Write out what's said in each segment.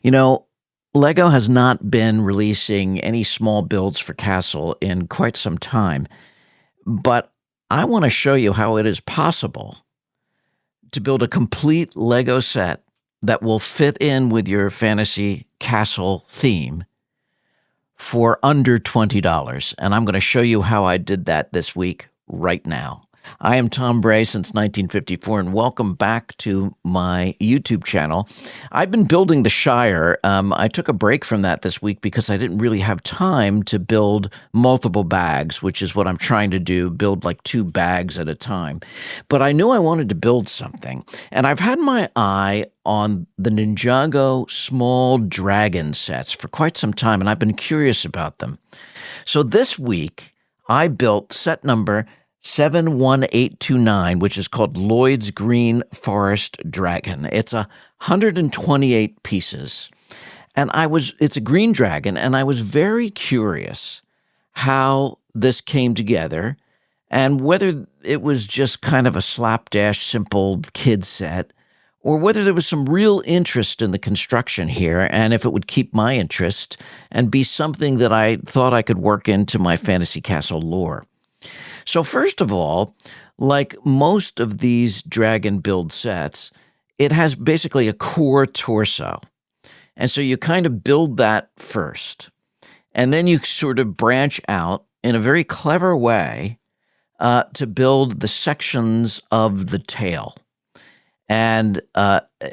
You know, Lego has not been releasing any small builds for Castle in quite some time, but I want to show you how it is possible to build a complete Lego set that will fit in with your fantasy castle theme for under $20. And I'm going to show you how I did that this week right now. I am Tom Bray since 1954, and welcome back to my YouTube channel. I've been building the Shire. I took a break from that this week because I didn't really have time to build multiple bags, which is what I'm trying to do, build like 2 bags at a time. But I knew I wanted to build something, and I've had my eye on the Ninjago small dragon sets for quite some time, and I've been curious about them. So this week, I built set number 71829, which is called Lloyd's Green Forest Dragon. It's 128 pieces. And it's a green dragon, and I was very curious how this came together and whether it was just kind of a slapdash, simple kid set, or whether there was some real interest in the construction here, and if it would keep my interest and be something that I thought I could work into my fantasy castle lore. So first of all, like most of these dragon build sets, it has basically a core torso. And so you kind of build that first. And then you sort of branch out in a very clever way to build the sections of the tail. And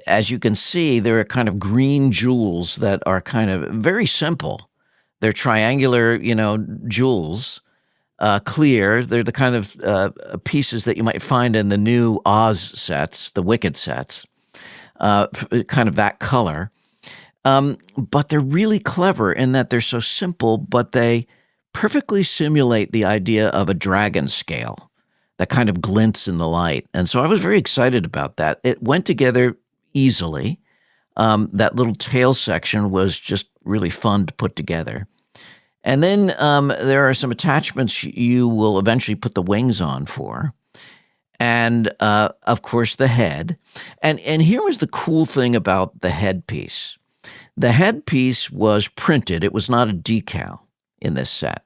as you can see, there are kind of green jewels that are kind of very simple. They're triangular, jewels. Clear. They're the kind of pieces that you might find in the new Oz sets, the Wicked sets, kind of that color. But they're really clever in that they're so simple, but they perfectly simulate the idea of a dragon scale that kind of glints in the light. And so I was very excited about that. It went together easily. That little tail section was just really fun to put together. And then there are some attachments you will eventually put the wings on for. And, of course, the head. And here was the cool thing about the headpiece. The headpiece was printed. It was not a decal in this set.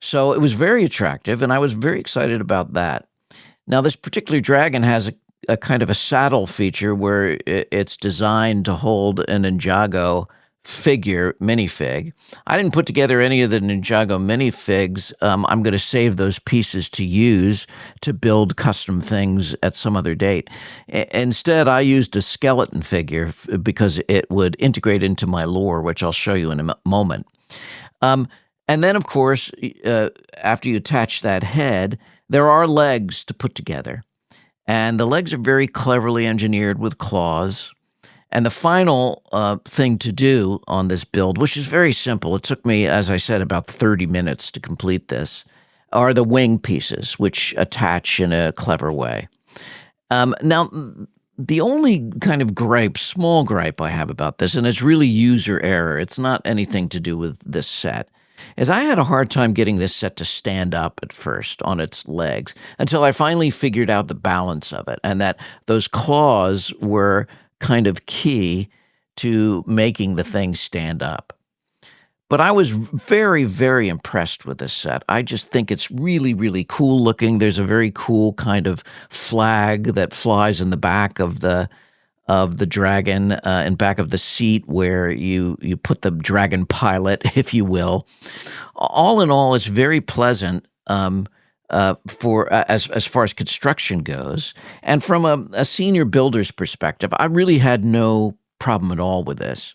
So it was very attractive, and I was very excited about that. Now, this particular dragon has a kind of a saddle feature where it's designed to hold an Ninjago figure minifig. I didn't put together any of the Ninjago minifigs. I'm going to save those pieces to use to build custom things at some other date. Instead, I used a skeleton figure because it would integrate into my lore, which I'll show you in a moment. And then, of course, after you attach that head, there are legs to put together. And the legs are very cleverly engineered with claws. And the final thing to do on this build, which is very simple, it took me, as I said, about 30 minutes to complete this, are the wing pieces, which attach in a clever way. Now, the only kind of small gripe I have about this, and it's really user error, it's not anything to do with this set, is I had a hard time getting this set to stand up at first on its legs until I finally figured out the balance of it, and that those claws were kind of key to making the thing stand up. But I was very, very impressed with this set. I just think it's really, really cool looking. There's a very cool kind of flag that flies in the back of the dragon, in back of the seat where you put the dragon pilot, if you will. All in all, it's very pleasant. For as far as construction goes. And from a senior builder's perspective, I really had no problem at all with this.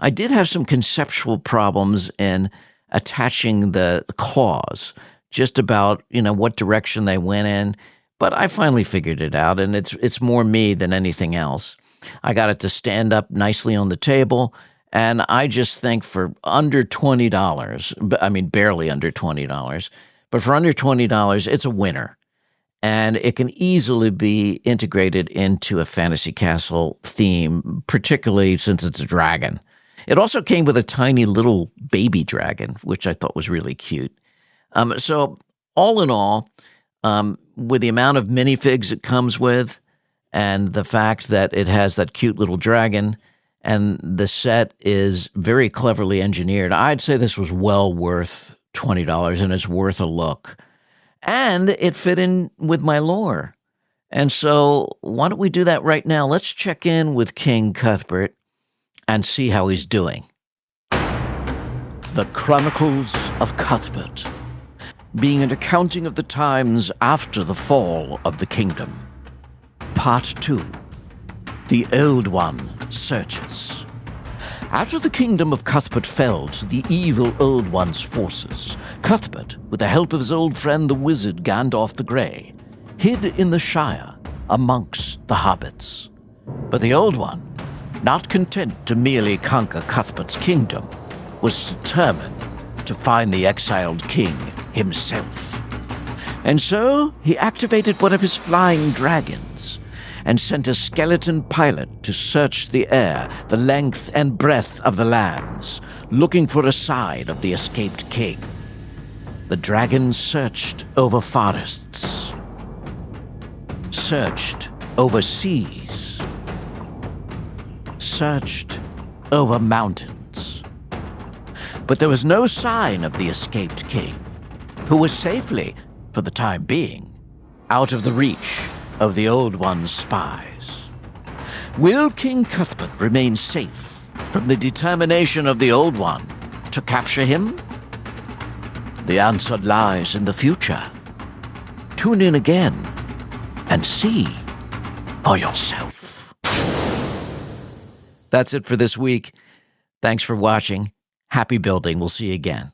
I did have some conceptual problems in attaching the claws, just about, what direction they went in, but I finally figured it out, and it's more me than anything else. I got it to stand up nicely on the table, and I just think for under $20, I mean barely under $20, but for under $20, it's a winner. And it can easily be integrated into a fantasy castle theme, particularly since it's a dragon. It also came with a tiny little baby dragon, which I thought was really cute. So all in all, with the amount of minifigs it comes with and the fact that it has that cute little dragon and the set is very cleverly engineered. I'd say this was well worth $20, and it's worth a look. And it fit in with my lore. And so why don't we do that right now? Let's check in with King Cuthbert and see how he's doing. The Chronicles of Cuthbert, being an accounting of the times after the fall of the kingdom. Part 2. The Old One Searches. After the kingdom of Cuthbert fell to the evil Old One's forces, Cuthbert, with the help of his old friend the wizard Gandalf the Grey, hid in the Shire amongst the hobbits. But the Old One, not content to merely conquer Cuthbert's kingdom, was determined to find the exiled king himself. And so he activated one of his flying dragons and sent a skeleton pilot to search the air, the length and breadth of the lands, looking for a sign of the escaped king. The dragon searched over forests, searched over seas, searched over mountains. But there was no sign of the escaped king, who was safely, for the time being, out of the reach of the Old One's spies. Will King Cuthbert remain safe from the determination of the Old One to capture him? The answer lies in the future. Tune in again and see for yourself. That's it for this week. Thanks for watching. Happy building. We'll see you again.